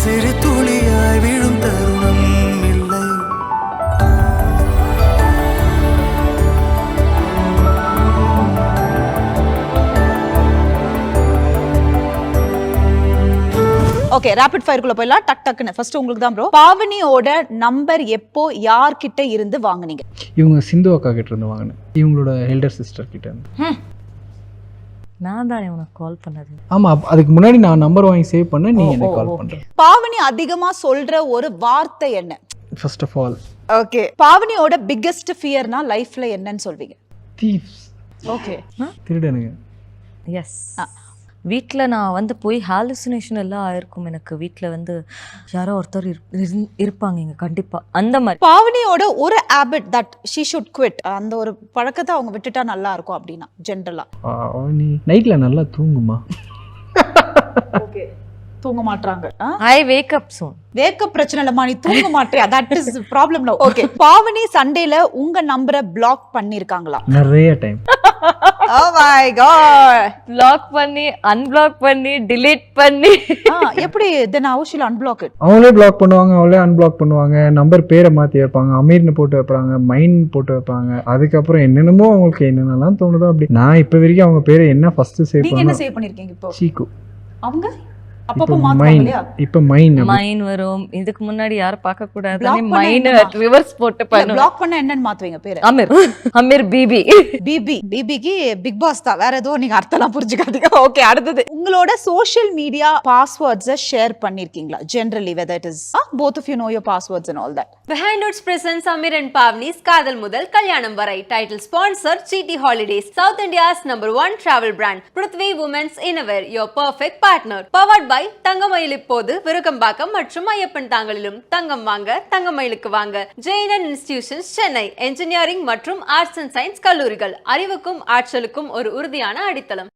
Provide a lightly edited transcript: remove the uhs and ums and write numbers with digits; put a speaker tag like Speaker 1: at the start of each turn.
Speaker 1: சிறு துளியாய் விழும் தருணம் இல்லை.
Speaker 2: ஓகே, ரேபிட் ஃபயர்க்குள்ள போயிடலாம். டக் டக்குன்னு ஃபர்ஸ்ட் உங்களுக்கு தான் ப்ரோ. பாவனியோட நம்பர் எப்போ யார்கிட்ட இருந்து வாங்குனீங்க?
Speaker 3: இவங்க சிந்து அக்கா கிட்ட இருந்து வாங்கினேன், இவங்களோட எல்டர் சிஸ்டர் கிட்ட இருந்து.
Speaker 4: நான் தான் உனக்கு கால் பண்ணது.
Speaker 3: ஆமா, அதுக்கு முன்னாடி நான் நம்பர் வாங்கி சேவ் பண்ண, நீ எனக்கு கால் பண்ற.
Speaker 2: பாவனி அதிகமா சொல்ற ஒரு வார்த்தை என்ன?
Speaker 3: ஃபர்ஸ்ட் ஆஃப் ஆல்
Speaker 2: ஓகே, பாவனியோட பிக்கெஸ்ட் ஃபியர்னா லைஃப்ல என்னன்னு சொல்வீங்க?
Speaker 3: தீவ்ஸ்.
Speaker 2: ஓகே,
Speaker 3: திருடனுங்க.
Speaker 4: எஸ், வீட்டில் நான் வந்து போய் ஹாலுசினேஷன் எல்லாம் ஆயிருக்கும். எனக்கு வீட்டில் வந்து யாரோ ஒருத்தர் இருப்பாங்க இங்கே கண்டிப்பாக, அந்த மாதிரி.
Speaker 2: பாவனியோட ஒரு habit that she should quit, அந்த ஒரு பழக்கத்தை அவங்க விட்டுட்டா நல்லா இருக்கும் அப்படின்னா ஜென்ரலா?
Speaker 3: நீ நைட்ல நல்லா தூங்குமா?
Speaker 2: ஓகே, தூங்க மாட்டாங்க.
Speaker 4: ஐ வேக் அப் சூன்.
Speaker 2: வேக்கப் பிரச்சனை இல்லம்மா, நீ தூங்க மாட்டியா, that is problem now. Okay, Pavani சண்டேல உங்க நம்பரை பிளாக் பண்ணிருக்காங்களா?
Speaker 3: நிறைய time.
Speaker 2: Oh my god,
Speaker 4: block பண்ணி அன்பிளாக் பண்ணி டிலீட் பண்ணி.
Speaker 2: எப்படி then how she'll unblock it?
Speaker 3: அவங்களே பிளாக் பண்ணுவாங்க, அவங்களே அன்பிளாக் பண்ணுவாங்க. நம்பர் பேரை மாத்தி வைப்பாங்க, அமீர்னு போட்டு வைப்பாங்க, மைன் போட்டு வைப்பாங்க. அதுக்கப்புறம் என்னென்னமோ அவங்களுக்கு என்னென்னலாம் தோணுதோ அப்படி. நான் இப்ப வரைக்கும் அவங்க பேரை என்ன ஃபர்ஸ்ட் சேவ்
Speaker 2: நீங்க என்ன சேவ் பண்ணிருக்கீங்க இப்போ?
Speaker 3: சீக்கு.
Speaker 2: அவங்க அப்பப்ப
Speaker 3: மைன்.
Speaker 2: மாத்துவாங்க.
Speaker 3: இப்ப மைன்
Speaker 4: மைன் வரும். இதுக்கு முன்னாடி யாரும் பார்க்க கூடாது,
Speaker 2: Block பண்ண
Speaker 4: மைன்
Speaker 2: என்னமா?
Speaker 4: ரிவர்ஸ் போட்டு பண்ணு.
Speaker 2: பிளாக் பண்ண என்னன்னு மாத்துவீங்க பேரு?
Speaker 4: அமீர். அமீர் பிபி.
Speaker 2: பிபிக்கு பிக் பாஸ் தான், வேற ஏதோ நீங்க அர்த்தம்லாம் புரிஞ்சுக்காதீங்க. ஓகே, அடுத்தது உங்களோட சோஷியல் மீடியா பாஸ்வேர்ட்ஸை ஷேர் பண்ணிருக்கீங்களா? Generally whether it is both of you know your passwords and all that.
Speaker 5: Behind Roots presents Amir and Pavni's காதல் முதல் கல்யாணம் வரை. Title sponsor GT Holidays, South India's #1 travel brand. Prithvi Women's Innerwear, your perfect partner. Powered by தங்கமயில். இப்போது விருகம்பாக்கம் மற்றும் ஐயப்பன் தாங்கலிலும் தங்கம் வாங்க தங்கமயிலுக்கு வாங்க. Jain institutions Chennai, engineering மற்றும் arts and science கல்லூரிகள், அறிவுக்கும் ஆற்றலுக்கும் ஒரு உறுதியான அடித்தளம்.